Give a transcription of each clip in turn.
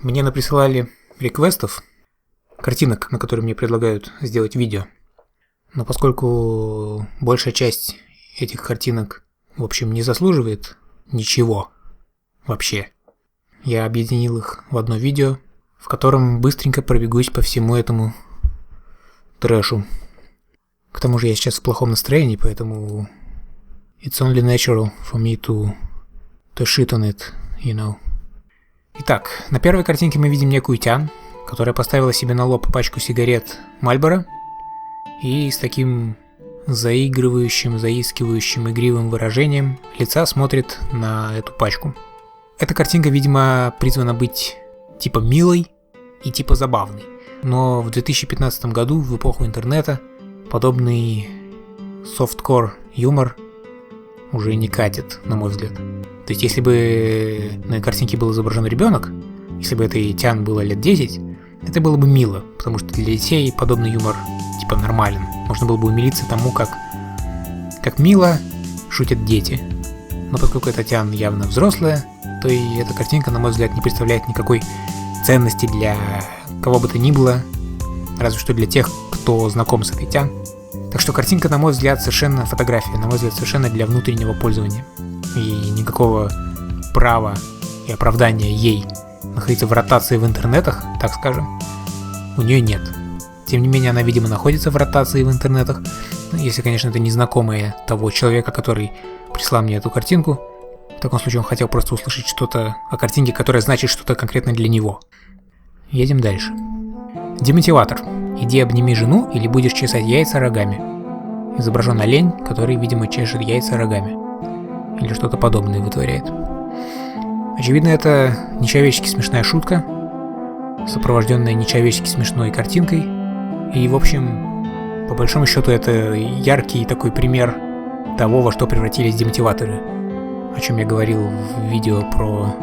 Мне наприсылали реквестов, картинок, на которые мне предлагают сделать видео. Но поскольку большая часть этих картинок, в общем, не заслуживает ничего вообще, я объединил их в одно видео, в котором быстренько пробегусь по всему этому трэшу. К тому же я сейчас в плохом настроении, поэтому it's only natural for me to shit on it, you know. Итак, на первой картинке мы видим некую Тян, которая поставила себе на лоб пачку сигарет Marlboro и с таким заигрывающим, заискивающим, игривым выражением лица смотрит на эту пачку. Эта картинка, видимо, призвана быть типа милой и типа забавной. Но в 2015 году, в эпоху интернета, подобный софткор юмор уже не катит, на мой взгляд. То есть, если бы на картинке был изображен ребенок, если бы этой Тян было лет 10, это было бы мило, потому что для детей подобный юмор типа нормален. Можно было бы умилиться тому, как мило шутят дети. Но поскольку эта Тян явно взрослая, то и эта картинка, на мой взгляд, не представляет никакой ценности для кого бы то ни было, разве что для тех, кто знаком с этой Тян. Так что картинка, на мой взгляд, совершенно фотография, на мой взгляд, совершенно для внутреннего пользования. И никакого права и оправдания ей находиться в ротации в интернетах, так скажем, у нее нет. Тем не менее, она, видимо, находится в ротации в интернетах, если, конечно, это не знакомые того человека, который прислал мне эту картинку. В таком случае он хотел просто услышать что-то о картинке, которая значит что-то конкретно для него. Едем дальше. Демотиватор. Иди обними жену или будешь чесать яйца рогами. Изображен олень, который, видимо, чешет яйца рогами. Или что-то подобное вытворяет. Очевидно, это нечеловечески смешная шутка, сопровожденная нечеловечески смешной картинкой. И, в общем, по большому счету, это яркий такой пример того, во что превратились демотиваторы, о чем я говорил в видео про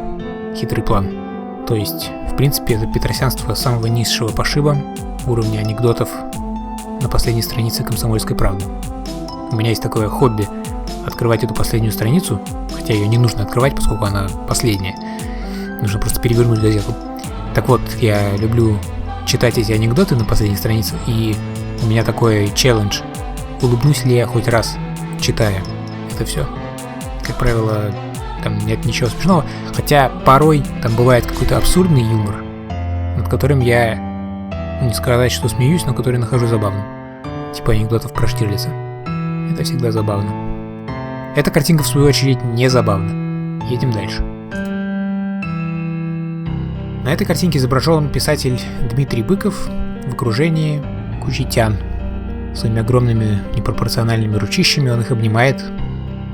хитрый план. То есть, в принципе, это петросянство самого низшего пошиба, уровня анекдотов на последней странице «Комсомольской правды». У меня есть такое хобби — открывать эту последнюю страницу, хотя ее не нужно открывать, поскольку она последняя. Нужно просто перевернуть газету. Так вот, я люблю читать эти анекдоты на последней странице, и у меня такой челлендж — улыбнусь ли я хоть раз, читая это все. Как правило, там нет ничего смешного, хотя порой там бывает какой-то абсурдный юмор, над которым я, не сказать, что смеюсь, но который нахожу забавным. Типа анекдотов про Штирлица. Это всегда забавно. Эта картинка, в свою очередь, не забавна. Едем дальше. На этой картинке изображен писатель Дмитрий Быков в окружении кучи Тян. Своими огромными непропорциональными ручищами он их обнимает,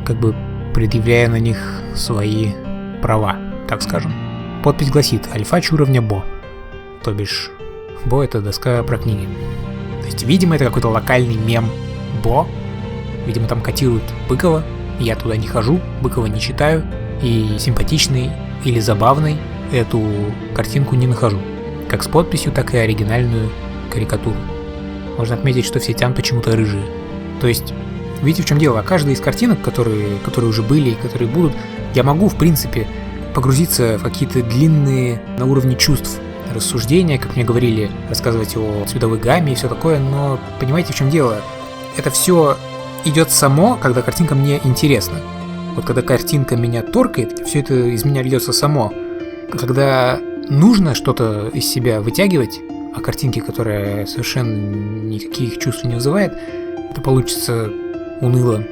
как бы предъявляя на них свои права, так скажем. Подпись гласит «Альфач уровня Бо». То бишь, Бо — это доска про книги. То есть, видимо, это какой-то локальный мем Бо. Видимо, там котируют Быкова. Я туда не хожу, Быкова не читаю. И симпатичный или забавный эту картинку не нахожу. Как с подписью, так и оригинальную карикатуру. Можно отметить, что все Тян почему-то рыжие. То есть, видите, в чем дело? Каждая из картинок, которые уже были и которые будут, я могу, в принципе, погрузиться в какие-то длинные на уровне чувств рассуждения, как мне говорили, рассказывать о цветовой гамме и все такое, но понимаете, в чем дело? Это все идет само, когда картинка мне интересна. Вот когда картинка меня торкает, все это из меня льется само. Когда нужно что-то из себя вытягивать, а картинки, которая совершенно никаких чувств не вызывает, это получится уныло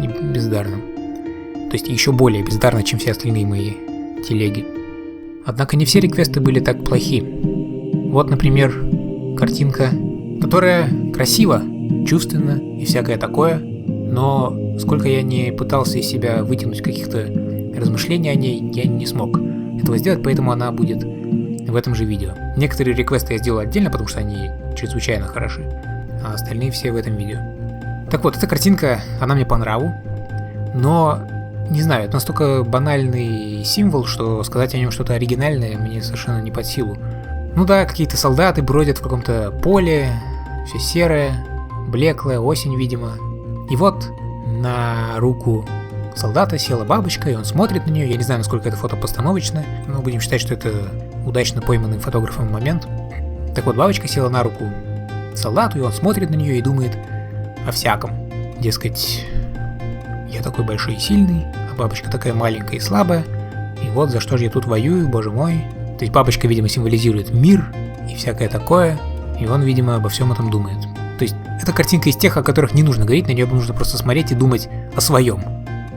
и бездарно. То есть еще более бездарно, чем все остальные мои телеги. Однако не все реквесты были так плохи. Вот, например, картинка, которая красива, чувственна и всякое такое, но сколько я не пытался из себя вытянуть каких-то размышлений о ней, я не смог этого сделать, поэтому она будет в этом же видео. Некоторые реквесты я сделал отдельно, потому что они чрезвычайно хороши, а остальные все в этом видео. Так вот, эта картинка, она мне по нраву, но, не знаю, это настолько банальный символ, что сказать о нем что-то оригинальное мне совершенно не под силу. Ну да, какие-то солдаты бродят в каком-то поле, все серое, блеклое, осень, видимо. И вот на руку солдата села бабочка, и он смотрит на нее. Я не знаю, насколько это фото постановочное, но будем считать, что это удачно пойманный фотографом момент. Так вот, бабочка села на руку солдату, и он смотрит на нее и думает о всяком. Дескать, я такой большой и сильный, а бабочка такая маленькая и слабая, и вот за что же я тут воюю, боже мой. То есть бабочка, видимо, символизирует мир и всякое такое, и он, видимо, обо всем этом думает. То есть это картинка из тех, о которых не нужно говорить, на нее нужно просто смотреть и думать о своем,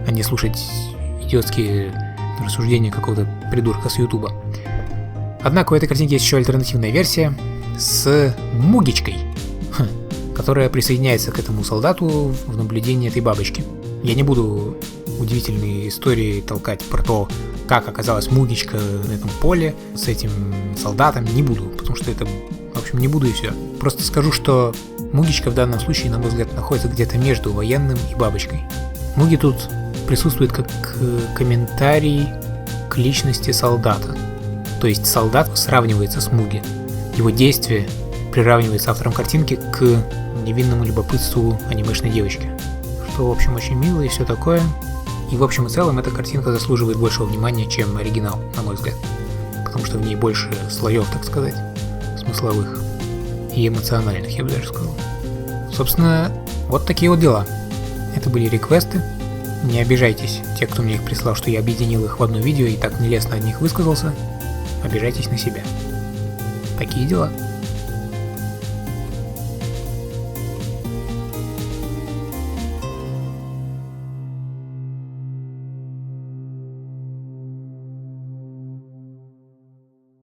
а не слушать идиотские рассуждения какого-то придурка с Ютуба. Однако у этой картинки есть еще альтернативная версия с Мугичкой, которая присоединяется к этому солдату в наблюдении этой бабочки. Я не буду удивительные истории толкать про то, как оказалась Мугичка на этом поле с этим солдатом, не буду, потому что это, в общем, не буду и все. Просто скажу, что Мугичка в данном случае, на мой взгляд, находится где-то между военным и бабочкой. Муги тут присутствует как комментарий к личности солдата. То есть солдат сравнивается с Муги. Его действие приравнивается автором картинки к невинному любопытству анимешной девочки. Что, в общем, очень мило и все такое. И в общем и целом эта картинка заслуживает большего внимания, чем оригинал, на мой взгляд. Потому что в ней больше слоев, так сказать, смысловых и эмоциональных, я бы даже сказал. Собственно, вот такие вот дела. Это были реквесты. Не обижайтесь, те, кто мне их прислал, что я объединил их в одно видео и так нелестно о них высказался. Обижайтесь на себя. Такие дела.